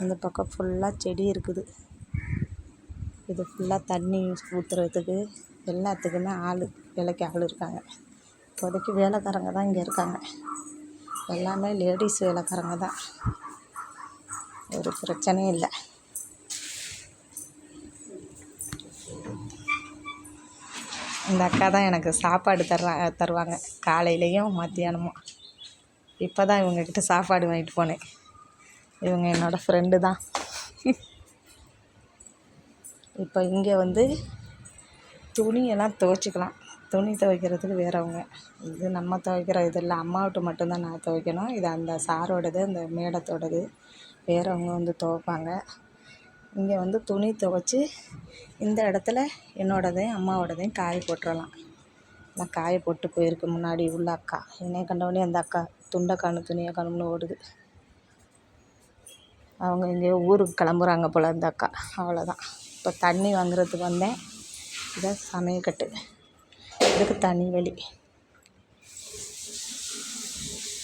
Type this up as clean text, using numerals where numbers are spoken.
அந்த பக்கம் ஃபுல்லாக செடி இருக்குது. இது ஃபுல்லாக தண்ணி ஊற்றுறதுக்கு எல்லாத்துக்குமே வேலைக்கு ஆள் இருக்காங்க. இப்போதைக்கு வேலைக்காரங்க தான் இங்கே இருக்காங்க. எல்லாமே லேடிஸ் வேலைக்காரங்க தான். ஒரு பிரச்சனையும் இல்லை. இந்த அக்கா தான் எனக்கு சாப்பாடு தருவாங்க காலையிலையும் மத்தியானமும். இப்போ தான் இவங்கக்கிட்ட சாப்பாடு வாங்கிட்டு போனேன். இவங்க என்னோடய ஃப்ரெண்டு தான். இப்போ இங்கே வந்து துணியெல்லாம் துவைச்சிக்கலாம். துணி துவைக்கிறதுக்கு வேறவங்க. இது நம்ம துவைக்கிற இது இல்லை. அம்மாவிட்ட மட்டும்தான் நான் துவைக்கணும். இது அந்த சாரோடது, அந்த மேடத்தோடது. வேறவங்க வந்து துவைப்பாங்க. இங்கே வந்து துணி துவைச்சி இந்த இடத்துல என்னோடதையும் அம்மாவோடதையும் காய போட்டுறலாம். நான் காய போட்டு போயிருக்கு முன்னாடி உள்ள அக்கா. என்னைய கண்டவுடனே அந்த அக்கா துண்டை காணும் துணியை காணும்னு ஓடுது. அவங்க எங்கேயோ ஊருக்கு கிளம்புறாங்க போல் அந்த அக்கா. அவ்வளோதான். இப்போ தண்ணி வாங்குறதுக்கு வந்தேன். இதை சமையக்கட்டு, இதுக்கு தனி வழி.